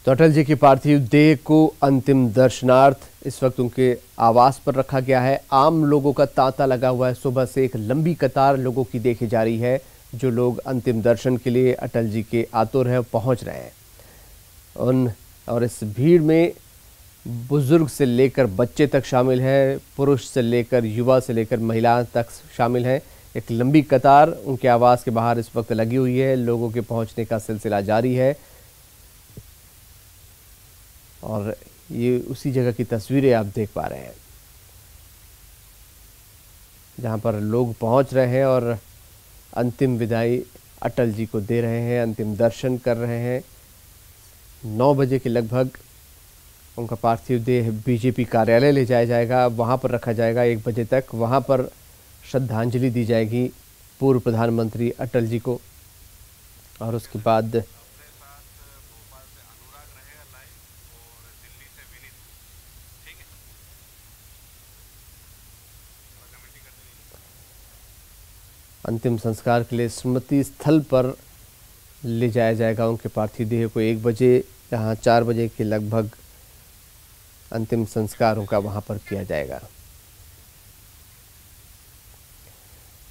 तो अटल जी की पार्थिव देह को अंतिम दर्शनार्थ इस वक्त उनके आवास पर रखा गया है। आम लोगों का तांता लगा हुआ है। सुबह से एक लंबी कतार लोगों की देखी जा रही है, जो लोग अंतिम दर्शन के लिए अटल जी के आतुर है पहुंच रहे हैं। और इस भीड़ में बुजुर्ग से लेकर बच्चे तक शामिल है, पुरुष से लेकर युवा से लेकर महिला तक शामिल है। एक लंबी कतार उनके आवास के बाहर इस वक्त लगी हुई है। लोगों के पहुंचने का सिलसिला जारी है और ये उसी जगह की तस्वीरें आप देख पा रहे हैं, जहां पर लोग पहुंच रहे हैं और अंतिम विदाई अटल जी को दे रहे हैं, अंतिम दर्शन कर रहे हैं। 9 बजे के लगभग उनका पार्थिव देह बीजेपी कार्यालय ले जाया जाएगा, वहां पर रखा जाएगा 1 बजे तक। वहां पर श्रद्धांजलि दी जाएगी पूर्व प्रधानमंत्री अटल जी को और उसके बाद अंतिम संस्कार के लिए स्मृति स्थल पर ले जाया जाएगा उनके पार्थिव देह को 1 बजे, जहां 4 बजे के लगभग अंतिम संस्कार उनका वहां पर किया जाएगा।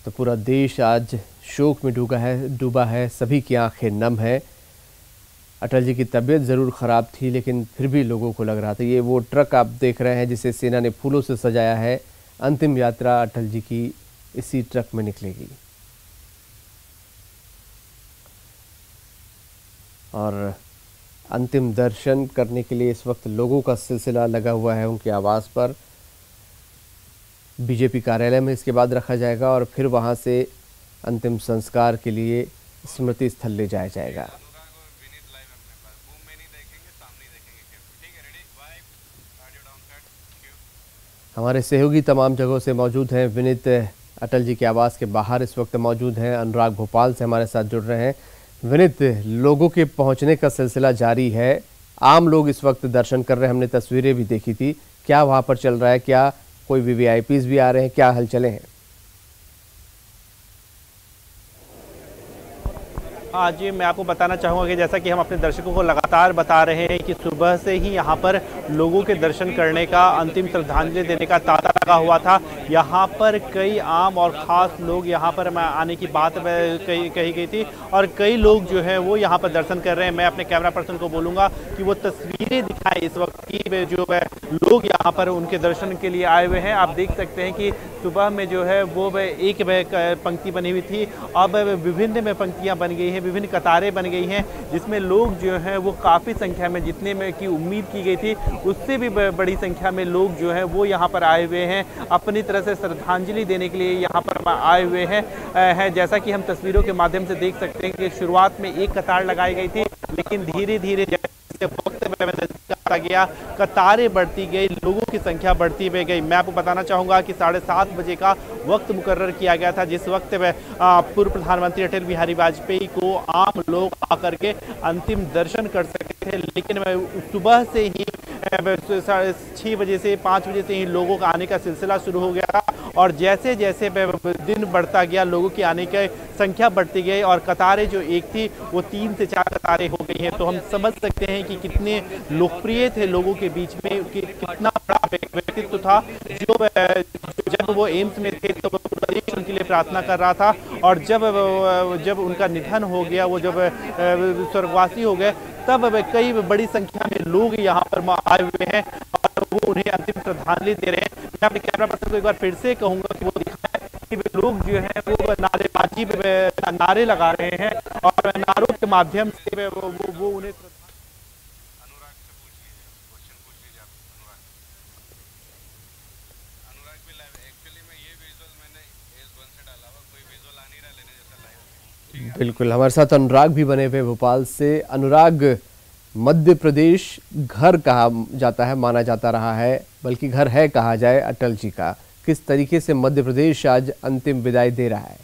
तो पूरा देश आज शोक में डूबा है, सभी की आंखें नम है। अटल जी की तबीयत ज़रूर ख़राब थी, लेकिन फिर भी लोगों को लग रहा था। ये वो ट्रक आप देख रहे हैं जिसे सेना ने फूलों से सजाया है। अंतिम यात्रा अटल जी की इसी ट्रक में निकलेगी और अंतिम दर्शन करने के लिए इस वक्त लोगों का सिलसिला लगा हुआ है उनके आवास पर। बीजेपी कार्यालय में इसके बाद रखा जाएगा और फिर वहां से अंतिम संस्कार के लिए स्मृति स्थल ले जाया जाएगा। हमारे सहयोगी तमाम जगहों से मौजूद हैं। विनीत अटल जी के आवास के बाहर इस वक्त मौजूद हैं। अनुराग भोपाल से हमारे साथ जुड़ रहे हैं। विनीत, लोगों के पहुंचने का सिलसिला जारी है, आम लोग इस वक्त दर्शन कर रहे हैं, हमने तस्वीरें भी देखी थी। क्या वहां पर चल रहा है? क्या कोई वीवीआईपीज भी आ रहे हैं? क्या हलचलें हैं? हाँ जी, मैं आपको बताना चाहूँगा कि जैसा कि हम अपने दर्शकों को लगातार बता रहे हैं कि सुबह से ही यहाँ पर लोगों के दर्शन करने का, अंतिम श्रद्धांजलि देने का तांता लगा हुआ था। यहाँ पर कई आम और ख़ास लोग यहाँ पर आने की बात कही गई थी और कई लोग जो है वो यहाँ पर दर्शन कर रहे हैं। मैं अपने कैमरा पर्सन को बोलूँगा कि वो तस्वीरें दिखाएं इस वक्त की, जो लोग यहाँ पर उनके दर्शन के लिए आए हुए हैं। आप देख सकते हैं कि सुबह में जो है वो एक पंक्ति बनी हुई थी, अब विभिन्न में पंक्तियाँ बन गई हैं, विभिन्न कतारें बन गई हैं, जिसमें लोग जो हैं वो काफ़ी संख्या में, जितने में की उम्मीद की गई थी उससे भी बड़ी संख्या में लोग जो हैं वो यहाँ पर आए हुए हैं, अपनी तरह से श्रद्धांजलि देने के लिए यहाँ पर आए हुए हैं। जैसा कि हम तस्वीरों के माध्यम से देख सकते हैं कि शुरुआत में एक कतार लगाई गई थी, लेकिन धीरे धीरे जैसे वक्त आता गया कतारें बढ़ती गई, लोगों की संख्या बढ़ती गई। मैं आपको बताना चाहूँगा कि 7:30 बजे का वक्त मुकर्रर किया गया था, जिस वक्त पूर्व प्रधानमंत्री अटल बिहारी वाजपेयी को आम लोग आकर के अंतिम दर्शन कर सकते थे, लेकिन सुबह से ही 6 बजे से 5 बजे से ही लोगों का आने का सिलसिला शुरू हो गया और जैसे जैसे दिन बढ़ता गया लोगों की आने की संख्या बढ़ती गई और कतारें जो एक थी वो 3 से 4 कतारें हो गई हैं। तो हम समझ सकते हैं कि कितने लोकप्रिय थे लोगों के बीच में, कितना बड़ा व्यक्तित्व था, जो जब वो एम्स में थे तो पूरा देश उनके लिए प्रार्थना कर रहा था और जब उनका निधन हो गया, वो जब स्वर्गवासी हो गए, तब कई बड़ी संख्या में लोग यहाँ पर आए हुए हैं और वो उन्हें अंतिम श्रद्धांजलि दे रहे हैं। मैं अपने कैमरा पर्सन को एक बार फिर से कहूंगा कि वो दिखाएं कि लोग जो हैं वो नारेबाजी नारे लगा रहे हैं और नारों के माध्यम से वो उन्हें बिल्कुल, हमारे साथ अनुराग भी बने हुए भोपाल से। अनुराग, मध्य प्रदेश घर कहा जाता है, माना जाता रहा है, बल्कि घर है कहा जाए अटल जी का। किस तरीके से मध्य प्रदेश आज अंतिम विदाई दे रहा है?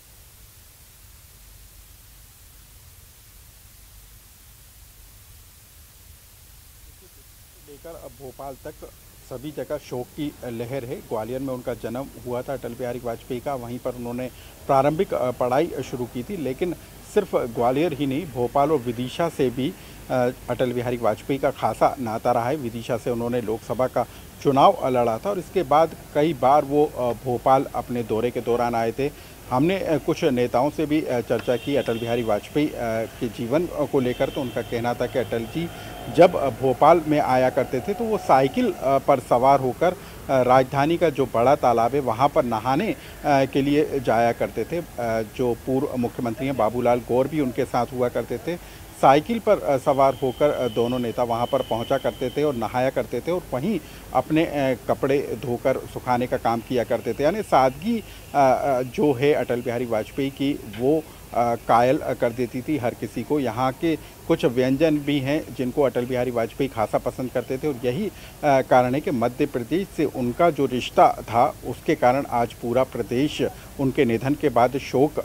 लेकर अब भोपाल तक सभी जगह शोक की लहर है। ग्वालियर में उनका जन्म हुआ था अटल बिहारी वाजपेयी का, वहीं पर उन्होंने प्रारंभिक पढ़ाई शुरू की थी। लेकिन सिर्फ ग्वालियर ही नहीं, भोपाल और विदिशा से भी अटल बिहारी वाजपेयी का खासा नाता रहा है। विदिशा से उन्होंने लोकसभा का चुनाव लड़ा था और इसके बाद कई बार वो भोपाल अपने दौरे के दौरान आए थे। हमने कुछ नेताओं से भी चर्चा की अटल बिहारी वाजपेयी के जीवन को लेकर, तो उनका कहना था कि अटल जी जब भोपाल में आया करते थे तो वो साइकिल पर सवार होकर राजधानी का जो बड़ा तालाब है वहाँ पर नहाने के लिए जाया करते थे। जो पूर्व मुख्यमंत्री हैं बाबूलाल गौर भी उनके साथ हुआ करते थे। साइकिल पर सवार होकर दोनों नेता वहां पर पहुंचा करते थे और नहाया करते थे और वहीं अपने कपड़े धोकर सुखाने का काम किया करते थे। यानी सादगी जो है अटल बिहारी वाजपेयी की, वो कायल कर देती थी हर किसी को। यहाँ के कुछ व्यंजन भी हैं जिनको अटल बिहारी वाजपेयी खासा पसंद करते थे और यही कारण है कि मध्य प्रदेश से उनका जो रिश्ता था उसके कारण आज पूरा प्रदेश उनके निधन के बाद शोक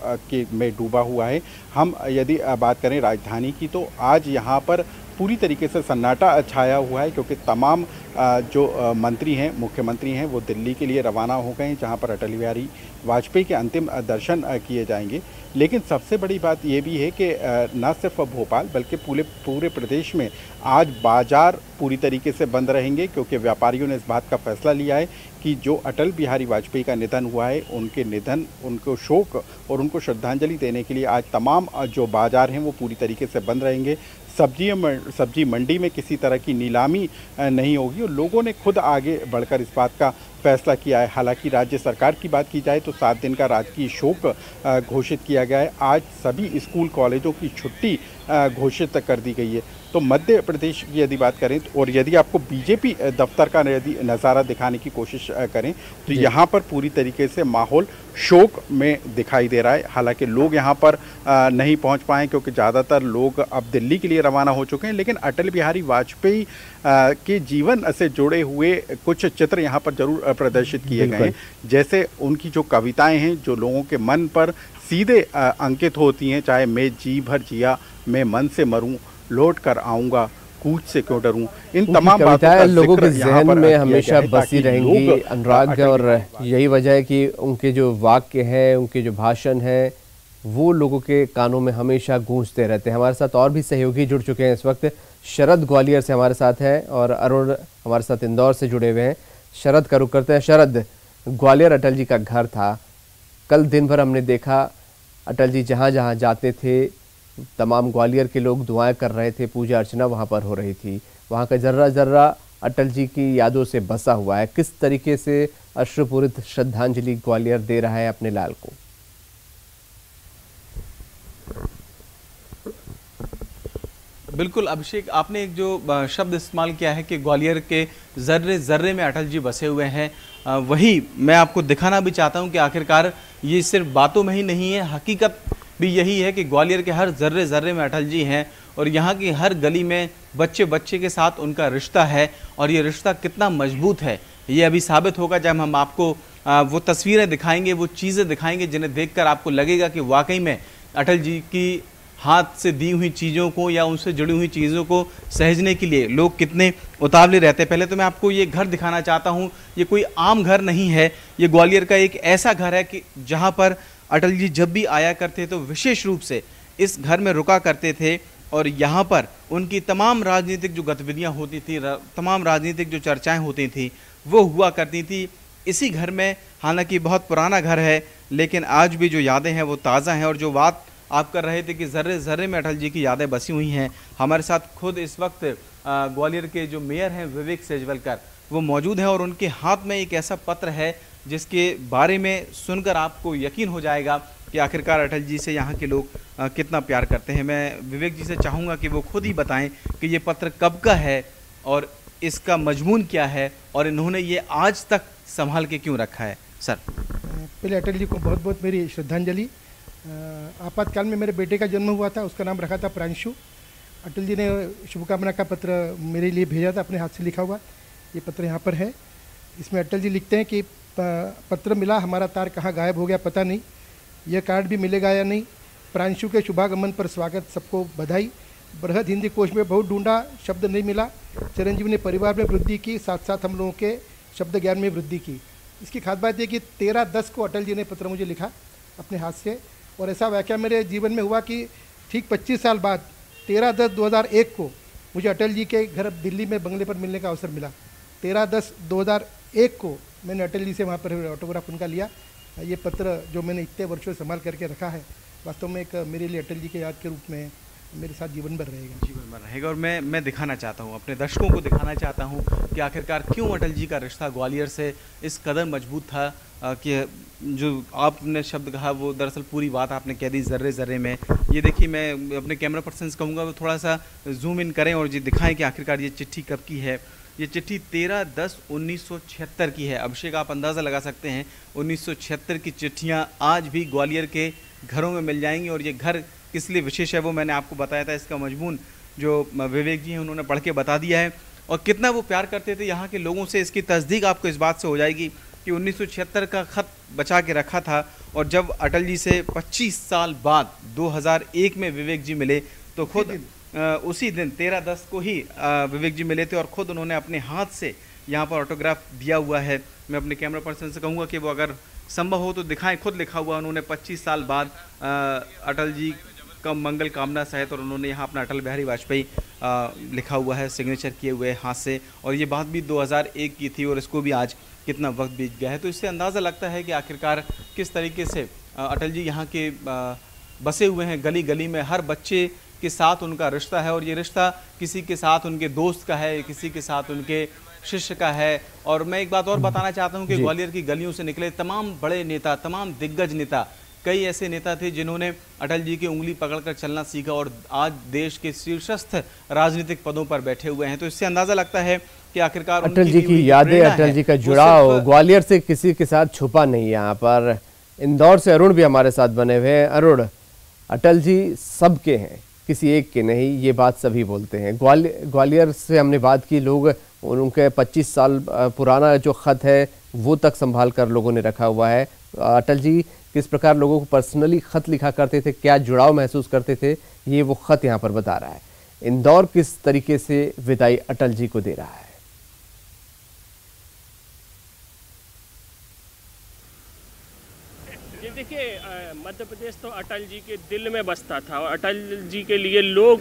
में डूबा हुआ है। हम यदि बात करें राजधानी की तो आज यहाँ पर पूरी तरीके से सन्नाटा छाया हुआ है, क्योंकि तमाम जो मंत्री हैं, मुख्यमंत्री हैं, वो दिल्ली के लिए रवाना हो गए हैं जहाँ पर अटल बिहारी वाजपेयी के अंतिम दर्शन किए जाएंगे। लेकिन सबसे बड़ी बात ये भी है कि न सिर्फ भोपाल बल्कि पूरे प्रदेश में आज बाजार पूरी तरीके से बंद रहेंगे, क्योंकि व्यापारियों ने इस बात का फैसला लिया है कि जो अटल बिहारी वाजपेयी का निधन हुआ है, उनके निधन, उनको शोक और उनको श्रद्धांजलि देने के लिए आज तमाम जो बाजार हैं वो पूरी तरीके से बंद रहेंगे। सब्जी मंडी में किसी तरह की नीलामी नहीं होगी और लोगों ने खुद आगे बढ़कर इस बात का फैसला किया है। हालांकि राज्य सरकार की बात की जाए तो 7 दिन का राजकीय शोक घोषित किया गया है। आज सभी स्कूल कॉलेजों की छुट्टी घोषित कर दी गई है। तो मध्य प्रदेश की यदि बात करें और यदि आपको बीजेपी दफ्तर का यदि नज़ारा दिखाने की कोशिश करें तो यहाँ पर पूरी तरीके से माहौल शोक में दिखाई दे रहा है। हालांकि लोग यहाँ पर नहीं पहुँच पाए क्योंकि ज़्यादातर लोग अब दिल्ली के लिए रवाना हो चुके हैं। लेकिन अटल बिहारी वाजपेयी के जीवन से जुड़े हुए कुछ चित्र यहाँ पर जरूर प्रदर्शित किए गए हैं। जैसे उनकी जो कविताएं हैं जो लोगों के मन पर सीधे अंकित होती हैं, चाहे मैं जी भर जिया, मैं मन से मरूं, लौट कर आऊँगा, कूच से क्यों डरूं, इन तमाम कविताएं लोगों के जहन में हमेशा बसी रहेंगी अनुराग। और यही वजह है कि उनके जो वाक्य हैं, उनके जो भाषण हैं, वो लोगों के कानों में हमेशा गूंजते रहते हैं। हमारे साथ और भी सहयोगी जुड़ चुके हैं इस वक्त। शरद ग्वालियर से हमारे साथ हैं और अरुण हमारे साथ इंदौर से जुड़े हुए हैं। शरद का रुख करते हैं। शरद, ग्वालियर अटल जी का घर था। कल दिन भर हमने देखा अटल जी जहाँ जहाँ जाते थे तमाम ग्वालियर के लोग दुआएं कर रहे थे, पूजा अर्चना वहाँ पर हो रही थी। वहाँ का जर्रा जर्रा अटल जी की यादों से बसा हुआ है। किस तरीके से अश्रुपूरित श्रद्धांजलि ग्वालियर दे रहा है अपने लाल को? बिल्कुल अभिषेक, आपने एक जो शब्द इस्तेमाल किया है कि ग्वालियर के जर्रे जर्रे में अटल जी बसे हुए हैं, वही मैं आपको दिखाना भी चाहता हूं कि आखिरकार ये सिर्फ बातों में ही नहीं है, हकीकत भी यही है कि ग्वालियर के हर जर्रे जर्रे में अटल जी हैं और यहाँ की हर गली में बच्चे बच्चे के साथ उनका रिश्ता है। और ये रिश्ता कितना मजबूत है ये अभी साबित होगा जब हम आपको वो तस्वीरें दिखाएंगे, वो चीज़ें दिखाएंगे जिन्हें देखकर आपको लगेगा कि वाकई में अटल जी की हाथ से दी हुई चीज़ों को या उनसे जुड़ी हुई चीज़ों को सहेजने के लिए लोग कितने उतावले रहते हैं। पहले तो मैं आपको ये घर दिखाना चाहता हूँ। ये कोई आम घर नहीं है, ये ग्वालियर का एक ऐसा घर है कि जहाँ पर अटल जी जब भी आया करते तो विशेष रूप से इस घर में रुका करते थे और यहाँ पर उनकी तमाम राजनीतिक जो गतिविधियाँ होती थी, तमाम राजनीतिक जो चर्चाएँ होती थी वो हुआ करती थी इसी घर में। हालांकि बहुत पुराना घर है लेकिन आज भी जो यादें हैं वो ताज़ा हैं। और जो बात आप कर रहे थे कि जर्रे जर्रे में अटल जी की यादें बसी हुई हैं, हमारे साथ खुद इस वक्त ग्वालियर के जो मेयर हैं विवेक सेजवलकर वो मौजूद हैं और उनके हाथ में एक ऐसा पत्र है जिसके बारे में सुनकर आपको यकीन हो जाएगा कि आखिरकार अटल जी से यहाँ के लोग कितना प्यार करते हैं। मैं विवेक जी से चाहूँगा कि वो खुद ही बताएं कि ये पत्र कब का है और इसका मजमून क्या है और इन्होंने ये आज तक संभाल के क्यों रखा है। सर, पहले अटल जी को बहुत बहुत मेरी श्रद्धांजलि। आपातकाल में मेरे बेटे का जन्म हुआ था, उसका नाम रखा था प्रांशु। अटल जी ने शुभकामना का पत्र मेरे लिए भेजा था, अपने हाथ से लिखा हुआ। ये पत्र यहाँ पर है। इसमें अटल जी लिखते हैं कि पत्र मिला, हमारा तार कहाँ गायब हो गया पता नहीं, यह कार्ड भी मिलेगा या नहीं। प्रांशु के शुभागमन पर स्वागत, सबको बधाई। बृहद हिंदी कोश में बहुत ढूंढा, शब्द नहीं मिला। चिरंजीव ने परिवार में वृद्धि की, साथ साथ हम लोगों के शब्द ज्ञान में वृद्धि की। इसकी खास बात यह कि 13/10 को अटल जी ने पत्र मुझे लिखा अपने हाथ से, और ऐसा वाक़या मेरे जीवन में हुआ कि ठीक 25 साल बाद 13/10/2001 को मुझे अटल जी के घर दिल्ली में बंगले पर मिलने का अवसर मिला। 13/10/2001 को मैंने अटल जी से वहाँ पर ऑटोग्राफ उनका लिया। ये पत्र जो मैंने इतने वर्षों संभाल करके रखा है, वास्तव में एक मेरे लिए अटल जी के याद के रूप में मेरे साथ जीवन भर रहेगा। जीवन भर रहेगा। और मैं दिखाना चाहता हूँ, अपने दर्शकों को दिखाना चाहता हूँ कि आखिरकार क्यों अटल जी का रिश्ता ग्वालियर से इस कदर मजबूत था कि जो आपने शब्द कहा वो दरअसल पूरी बात आपने कह दी ज़र्रे ज़र्रे में। ये देखिए, मैं अपने कैमरा पर्सन से कहूँगा वो थोड़ा सा जूम इन करें और जी दिखाएं कि आखिरकार ये चिट्ठी कब की है। ये चिट्ठी 13/10/1976 की है। अभिषेक, आप अंदाज़ा लगा सकते हैं 1976 की चिट्ठियाँ आज भी ग्वालियर के घरों में मिल जाएंगी। और ये घर किस लिए विशेष है वो मैंने आपको बताया था। इसका मजमून जो विवेक जी हैं उन्होंने पढ़ के बता दिया है, और कितना वो प्यार करते थे यहाँ के लोगों से, इसकी तस्दीक आपको इस बात से हो जाएगी कि 1976 का ख़त बचा के रखा था। और जब अटल जी से 25 साल बाद 2001 में विवेक जी मिले तो खुद उसी दिन 13/10 को ही विवेक जी मिले थे, और ख़ुद उन्होंने अपने हाथ से यहाँ पर ऑटोग्राफ दिया हुआ है। मैं अपने कैमरा पर्सन से कहूँगा कि वो अगर संभव हो तो दिखाएं। खुद लिखा हुआ उन्होंने 25 साल बाद अटल जी का मंगल कामना सहित, और उन्होंने यहाँ अपना अटल बिहारी वाजपेयी लिखा हुआ है सिग्नेचर किए हुए हाथ से। और ये बात भी 2001 की थी, और इसको भी आज कितना वक्त बीत गया है। तो इससे अंदाज़ा लगता है कि आखिरकार किस तरीके से अटल जी यहाँ के बसे हुए हैं। गली गली में हर बच्चे के साथ उनका रिश्ता है, और ये रिश्ता किसी के साथ उनके दोस्त का है, किसी के साथ उनके शिष्य का है। और मैं एक बात और बताना चाहता हूं कि ग्वालियर की गलियों से निकले तमाम बड़े नेता, तमाम दिग्गज नेता, कई ऐसे नेता थे जिन्होंने अटल जी की उंगली पकड़कर चलना सीखा और आज देश के शीर्षस्थ राजनीतिक पदों पर बैठे हुए हैं। तो इससे अंदाजा लगता है कि आखिरकार अटल जी की यादें, अटल जी का जुड़ाव ग्वालियर से किसी के साथ छुपा नहीं। यहाँ पर इंदौर से अरुण भी हमारे साथ बने हुए हैं। अरुण, अटल जी सबके हैं, किसी एक के नहीं, ये बात सभी बोलते हैं। ग्वालियर से हमने बात की, लोग उनके 25 साल पुराना जो ख़त है वो तक संभाल कर लोगों ने रखा हुआ है। अटल जी किस प्रकार लोगों को पर्सनली ख़त लिखा करते थे, क्या जुड़ाव महसूस करते थे, ये वो ख़त यहाँ पर बता रहा है। इंदौर किस तरीके से विदाई अटल जी को दे रहा है। देखिए, मध्य प्रदेश तो अटल जी के दिल में बसता था, और अटल जी के लिए लोग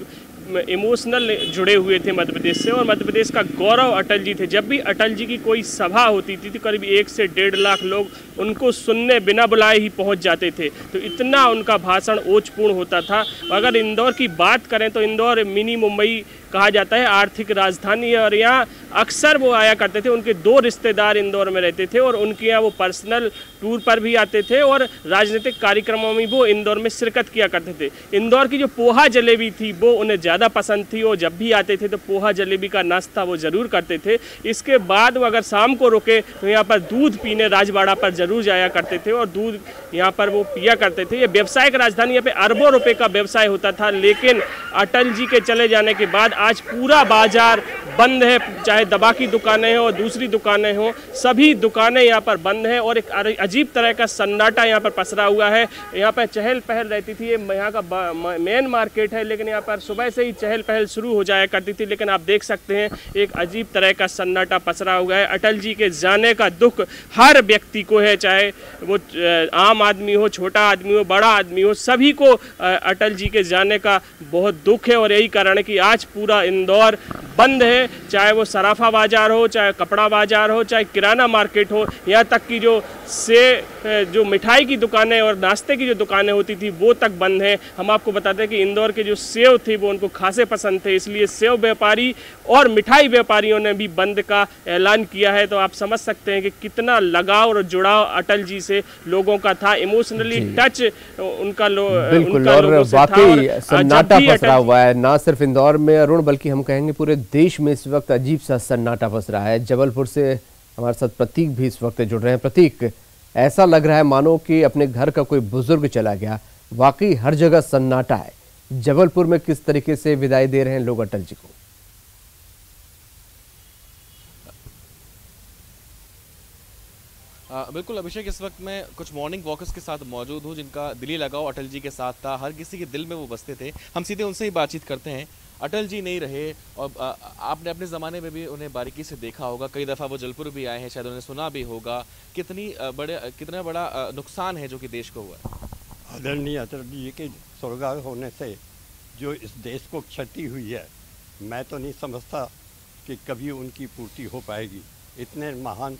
इमोशनल जुड़े हुए थे मध्य प्रदेश से, और मध्य प्रदेश का गौरव अटल जी थे। जब भी अटल जी की कोई सभा होती थी तो करीब 1 से 1.5 लाख लोग उनको सुनने बिना बुलाए ही पहुंच जाते थे। तो इतना उनका भाषण ओजपूर्ण होता था। अगर इंदौर की बात करें तो इंदौर मिनी मुंबई कहा जाता है, आर्थिक राजधानी, और यहाँ अक्सर वो आया करते थे। उनके 2 रिश्तेदार इंदौर में रहते थे, और उनके यहाँ वो पर्सनल टूर पर भी आते थे, और राजनीतिक कार्यक्रमों में वो इंदौर में शिरकत किया करते थे। इंदौर की जो पोहा जलेबी थी वो उन्हें ज़्यादा पसंद थी, और जब भी आते थे तो पोहा जलेबी का नाश्ता वो ज़रूर करते थे। इसके बाद वो अगर शाम को रुके तो यहाँ पर दूध पीने राजबाड़ा पर ज़रूर जाया करते थे, और दूध यहाँ पर वो पिया करते थे। ये व्यावसायिक राजधानी, यहाँ पे अरबों रुपए का व्यवसाय होता था। लेकिन अटल जी के चले जाने के बाद आज पूरा बाजार बंद है, चाहे दवा की दुकानें हों, दूसरी दुकानें हों, सभी दुकानें यहाँ पर बंद हैं, और एक अजीब तरह का सन्नाटा यहाँ पर पसरा हुआ है। यहाँ पर चहल पहल रहती थी, ये यहाँ का मेन मार्केट है, लेकिन यहाँ पर सुबह से ही चहल पहल शुरू हो जाया करती थी। लेकिन आप देख सकते हैं एक अजीब तरह का सन्नाटा पसरा हुआ है। अटल जी के जाने का दुख हर व्यक्ति को है, चाहे वो आम आदमी हो, छोटा आदमी हो, बड़ा आदमी हो, सभी को अटल जी के जाने का बहुत दुख है। और यही कारण है कि आज पूरा इंदौर बंद है, चाहे वो सराफा बाजार हो, चाहे कपड़ा बाजार हो, चाहे किराना मार्केट हो, यहाँ तक कि जो मिठाई की दुकानें और नाश्ते की जो दुकानें होती थी वो तक बंद हैं। हम आपको बताते हैं कि इंदौर के जो सेव थे वो उनको खासे पसंद थे, इसलिए सेव व्यापारी और मिठाई व्यापारियों ने भी बंद का ऐलान किया है। तो आप समझ सकते हैं कि कितना लगाव और जुड़ाव अटल जी से लोगों का था, इमोशनली टच उनका बिल्कुल, और वाकई सन्नाटा पसरा हुआ है, ना सिर्फ इंदौर में अरुण, बल्कि हम कहेंगे पूरे देश में इस वक्त अजीब सा सन्नाटा पसरा है। जबलपुर से हमारे साथ प्रतीक भी इस वक्त जुड़ रहे हैं। प्रतीक, ऐसा लग रहा है मानो कि अपने घर का कोई बुजुर्ग चला गया, वाकई हर जगह सन्नाटा है। जबलपुर में किस तरीके से विदाई दे रहे हैं लोग अटल जी को? बिल्कुल अभिषेक, इस वक्त मैं कुछ मॉर्निंग वॉकर्स के साथ मौजूद हूँ जिनका दिली लगाव अटल जी के साथ था। हर किसी के दिल में वो बसते थे। हम सीधे उनसे ही बातचीत करते हैं। अटल जी नहीं रहे और आपने अपने ज़माने में भी उन्हें बारीकी से देखा होगा, कई दफ़ा वो जलपुर भी आए हैं, शायद उन्हें सुना भी होगा। कितना बड़ा नुकसान है जो कि देश को हुआ है। आदरणीय अटल जी के स्वर्गीय होने से जो इस देश को क्षति हुई है, मैं तो नहीं समझता कि कभी उनकी पूर्ति हो पाएगी। इतने महान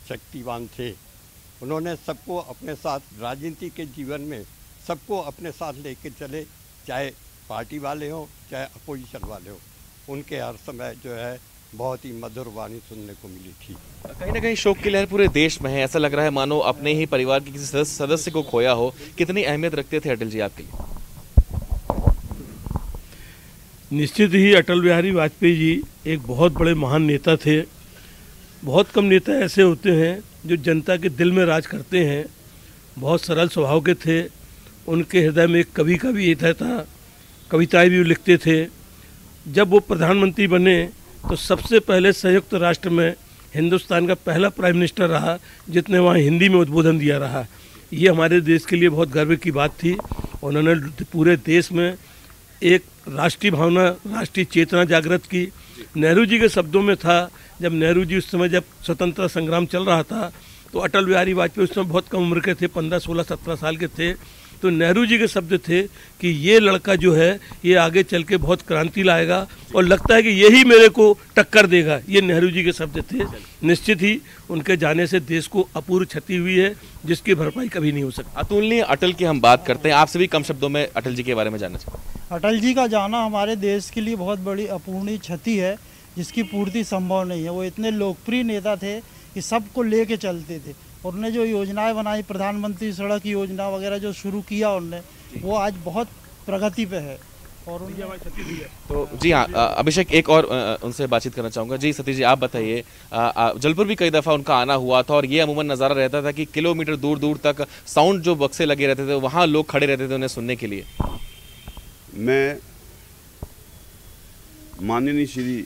शक्तिवान थे, उन्होंने सबको अपने साथ, राजनीति के जीवन में सबको अपने साथ लेके चले, चाहे पार्टी वाले हों चाहे अपोजिशन वाले हों। उनके हर समय जो है बहुत ही मधुर वाणी सुनने को मिली थी। कहीं ना कहीं शोक की लहर पूरे देश में है। ऐसा लग रहा है मानो अपने ही परिवार के किसी सदस्य को खोया हो। कितनी अहमियत रखते थे अटल जी आपके लिए? निश्चित ही अटल बिहारी वाजपेयी जी एक बहुत बड़े महान नेता थे। बहुत कम नेता ऐसे होते हैं जो जनता के दिल में राज करते हैं। बहुत सरल स्वभाव के थे। उनके हृदय में एक कवि का भी हृदय था, कविताएं भी लिखते थे। जब वो प्रधानमंत्री बने तो सबसे पहले संयुक्त राष्ट्र में हिंदुस्तान का पहला प्राइम मिनिस्टर रहा जिसने वहाँ हिंदी में उद्बोधन दिया रहा। ये हमारे देश के लिए बहुत गर्व की बात थी। उन्होंने पूरे देश में एक राष्ट्रीय भावना, राष्ट्रीय चेतना जागृत की। नेहरू जी के शब्दों में था, जब नेहरू जी उस समय जब स्वतंत्रता संग्राम चल रहा था तो अटल बिहारी वाजपेयी उस समय बहुत कम उम्र के थे, 15, 16, 17 साल के थे। तो नेहरू जी के शब्द थे कि ये लड़का जो है ये आगे चल के बहुत क्रांति लाएगा और लगता है कि यही मेरे को टक्कर देगा। ये नेहरू जी के शब्द थे। निश्चित ही उनके जाने से देश को अपूर्व क्षति हुई है जिसकी भरपाई कभी नहीं हो सकती। अतुलनीय अटल की हम बात करते हैं, आपसे भी कम शब्दों में अटल जी के बारे में जानना चाहते हैं। अटल जी का जाना हमारे देश के लिए बहुत बड़ी अपूर्णीय क्षति है जिसकी पूर्ति संभव नहीं है। वो इतने लोकप्रिय नेता थे कि सबको लेके चलते थे। और उन्होंने जो योजनाएं बनाई, प्रधानमंत्री सड़क योजना वगैरह जो शुरू किया उन्होंने, वो आज बहुत प्रगति पे है और उनकी हमारी क्षति हुई है। तो जी हाँ, अभिषेक एक और उनसे बातचीत करना चाहूँगा। जी सतीश जी, आप बताइए, जलपुर भी कई दफ़ा उनका आना हुआ था और ये अमूमन नज़ारा रहता था कि किलोमीटर दूर दूर तक साउंड जो बक्से लगे रहते थे वहाँ लोग खड़े रहते थे उन्हें सुनने के लिए। मैं माननीय श्री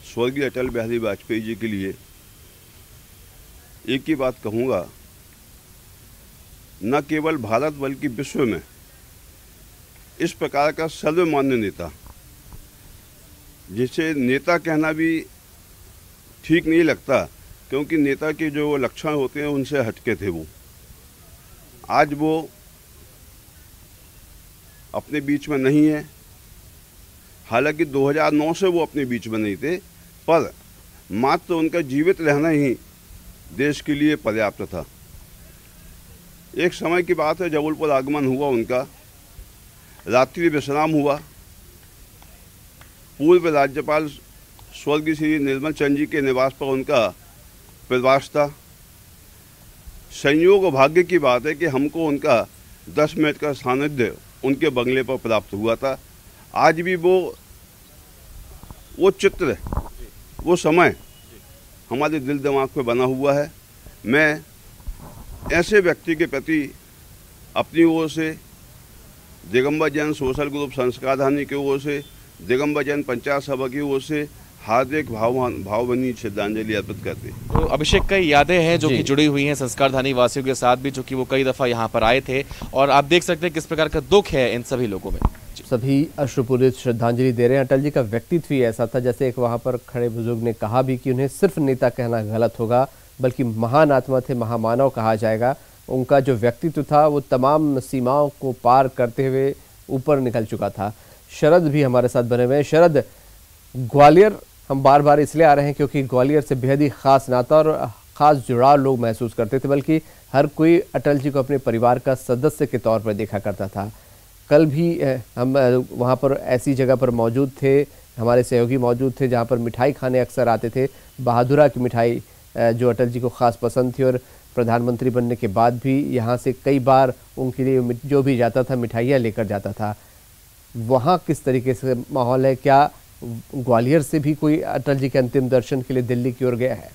स्वर्गीय अटल बिहारी वाजपेयी जी के लिए एक ही बात कहूँगा, न केवल भारत बल्कि विश्व में इस प्रकार का सर्वमान्य नेता, जिसे नेता कहना भी ठीक नहीं लगता क्योंकि नेता के जो लक्षण होते हैं उनसे हटके थे वो। आज वो अपने बीच में नहीं है। हालांकि 2009 से वो अपने बीच में नहीं थे, पर मात्र उनका जीवित रहना ही देश के लिए पर्याप्त था। एक समय की बात है, जबलपुर आगमन हुआ उनका, रात्रि विश्राम हुआ। पूर्व राज्यपाल स्वर्गीय श्री निर्मल चंद जी के निवास पर उनका प्रवास था। संयोग और भाग्य की बात है कि हमको उनका 10 मिनट का सानिध्य उनके बंगले पर प्राप्त हुआ था। आज भी वो चित्र, वो समय हमारे दिल दिमाग पे बना हुआ है। मैं ऐसे व्यक्ति के प्रति अपनी ओर से, दिगंबर जैन सोशल ग्रुप संस्कारधानी की ओर से, दिगंबर जैन पंचायत सभा की ओर से हार्दिक भावभीनी श्रद्धांजलि अर्पित करते हैं। तो अभिषेक, कई यादें हैं जो कि जुड़ी हुई हैं संस्कारधानी वासियों के साथ भी, जो कि वो कई दफ़ा यहाँ पर आए थे और आप देख सकते हैं किस प्रकार का दुख है इन सभी लोगों में। सभी अश्रुपूरित श्रद्धांजलि दे रहे हैं। अटल जी का व्यक्तित्व ही ऐसा था, जैसे एक वहाँ पर खड़े बुजुर्ग ने कहा भी कि उन्हें सिर्फ नेता कहना गलत होगा, बल्कि महान आत्मा थे, महामानव कहा जाएगा। उनका जो व्यक्तित्व था वो तमाम सीमाओं को पार करते हुए ऊपर निकल चुका था। शरद भी हमारे साथ बने हुए हैं। शरद, ग्वालियर हम बार बार इसलिए आ रहे हैं क्योंकि ग्वालियर से बेहद ही खास नाता और खास जुड़ाव लोग महसूस करते थे, बल्कि हर कोई अटल जी को अपने परिवार का सदस्य के तौर पर देखा करता था। कल भी हम वहाँ पर ऐसी जगह पर मौजूद थे, हमारे सहयोगी मौजूद थे जहाँ पर मिठाई खाने अक्सर आते थे। बहादुरा की मिठाई जो अटल जी को ख़ास पसंद थी और प्रधानमंत्री बनने के बाद भी यहाँ से कई बार उनके लिए जो भी जाता था मिठाइयाँ लेकर जाता था। वहाँ किस तरीके से माहौल है? क्या ग्वालियर से भी कोई अटल जी के अंतिम दर्शन के लिए दिल्ली की ओर गया है?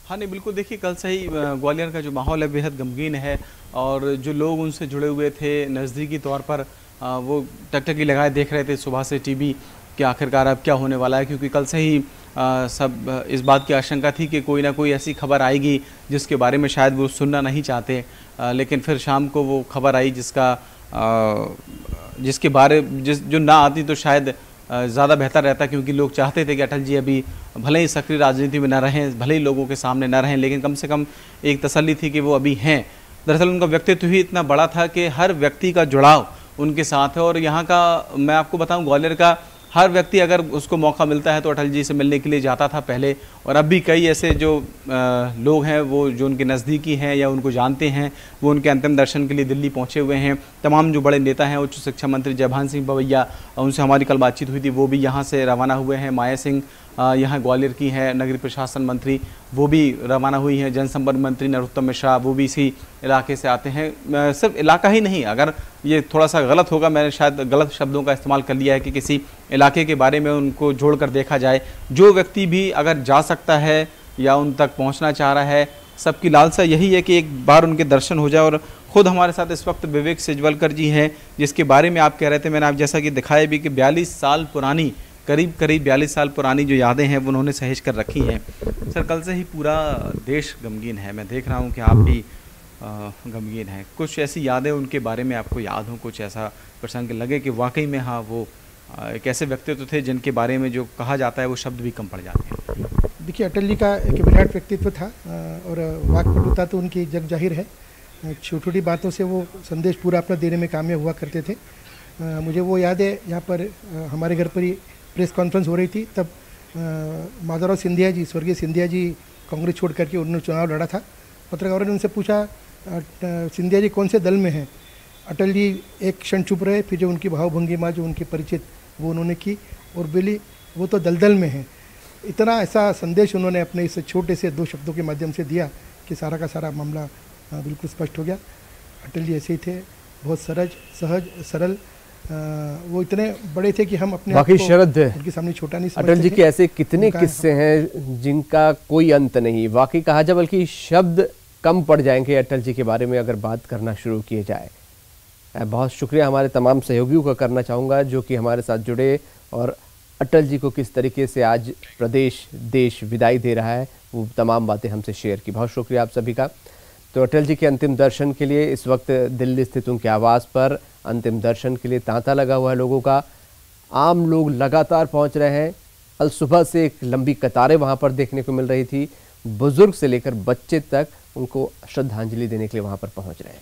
हाँ नहीं, बिल्कुल। देखिए, कल से ही ग्वालियर का जो माहौल है बेहद गमगीन है और जो लोग उनसे जुड़े हुए थे नज़दीकी तौर पर वो टकटकी लगाए देख रहे थे सुबह से टीवी कि आखिरकार अब क्या होने वाला है, क्योंकि कल से ही सब इस बात की आशंका थी कि कोई ना कोई ऐसी खबर आएगी जिसके बारे में शायद वो सुनना नहीं चाहते, लेकिन फिर शाम को वो खबर आई जो ना आती तो शायद ज़्यादा बेहतर रहता, क्योंकि लोग चाहते थे कि अटल जी अभी भले ही सक्रिय राजनीति में न रहें, भले ही लोगों के सामने न रहें, लेकिन कम से कम एक तसल्ली थी कि वो अभी हैं। दरअसल उनका व्यक्तित्व ही इतना बड़ा था कि हर व्यक्ति का जुड़ाव उनके साथ है। और यहाँ का मैं आपको बताऊं, ग्वालियर का हर व्यक्ति अगर उसको मौका मिलता है तो अटल जी से मिलने के लिए जाता था पहले, और अब भी कई ऐसे जो लोग हैं वो जो उनके नज़दीकी हैं या उनको जानते हैं, वो उनके अंतिम दर्शन के लिए दिल्ली पहुंचे हुए हैं। तमाम जो बड़े नेता हैं, उच्च शिक्षा मंत्री जयभान सिंह पवैया, उनसे हमारी कल बातचीत हुई थी, वो भी यहाँ से रवाना हुए हैं। माया सिंह यहाँ ग्वालियर की है, नगरीय प्रशासन मंत्री, वो भी रवाना हुई हैं। जनसंपर्क मंत्री नरोत्तम मिश्रा, वो भी इसी इलाके से आते हैं। सिर्फ इलाका ही नहीं, अगर ये थोड़ा सा गलत होगा, मैंने शायद गलत शब्दों का इस्तेमाल कर लिया है कि किसी इलाके के बारे में उनको जोड़कर देखा जाए, जो व्यक्ति भी अगर जा सकता है या उन तक पहुंचना चाह रहा है, सबकी लालसा यही है कि एक बार उनके दर्शन हो जाए। और ख़ुद हमारे साथ इस वक्त विवेक सिजवलकर जी हैं, जिसके बारे में आप कह रहे थे, मैंने आप जैसा कि दिखाया भी कि 42 साल पुरानी, करीब 42 साल पुरानी जो यादें हैं वो उन्होंने सहेज कर रखी हैं। सर, कल से ही पूरा देश गमगीन है, मैं देख रहा हूँ कि आप भी गमगीन हैं। कुछ ऐसी यादें उनके बारे में आपको याद हो, कुछ ऐसा प्रसंग लगे कि वाकई में हाँ वो एक ऐसे व्यक्तित्व थे जिनके बारे में जो कहा जाता है वो शब्द भी कम पड़ जाते हैं? देखिए, अटल जी का एक विराट व्यक्तित्व था और वाक्पटुता तो उनकी जग जाहिर है। छोटी छोटी बातों से वो संदेश पूरा अपना देने में कामयाब हुआ करते थे। मुझे वो याद है, यहाँ पर हमारे घर पर ही प्रेस कॉन्फ्रेंस हो रही थी, तब माधवराव सिंधिया जी, स्वर्गीय सिंधिया जी कांग्रेस छोड़ करके उन्होंने चुनाव लड़ा था। पत्रकारों ने उनसे पूछा, सिंधिया जी कौन से दल में हैं? अटल जी एक क्षण चुप रहे, फिर जो उनकी भावभंगिमा, जो उनकी परिचित, वो उन्होंने की और बोली वो तो दलदल में हैं। इतना ऐसा संदेश उन्होंने अपने इस छोटे से 2 शब्दों के माध्यम से दिया कि सारा का सारा मामला बिल्कुल स्पष्ट हो गया। अटल जी ऐसे ही थे, बहुत सहज सरल। वो इतने बड़े थे कि हम अपने बाकी शरद उनके सामने छोटा नहीं समझते। अटल जी के ऐसे कितने किस्से हैं जिनका कोई अंत नहीं, वाकई कहा जाए बल्कि शब्द कम पड़ जाएंगे अटल जी के बारे में अगर बात करना शुरू किए जाए। बहुत शुक्रिया हमारे तमाम सहयोगियों का करना चाहूँगा जो कि हमारे साथ जुड़े और अटल जी को किस तरीके से आज प्रदेश देश विदाई दे रहा है वो तमाम बातें हमसे शेयर की। बहुत शुक्रिया आप सभी का। तो अटल जी के अंतिम दर्शन के लिए इस वक्त दिल्ली स्थित उनके आवास पर अंतिम दर्शन के लिए तांता लगा हुआ है लोगों का। आम लोग लगातार पहुंच रहे हैं। कल सुबह से एक लंबी कतारें वहां पर देखने को मिल रही थी। बुजुर्ग से लेकर बच्चे तक उनको श्रद्धांजलि देने के लिए वहां पर पहुंच रहे हैं।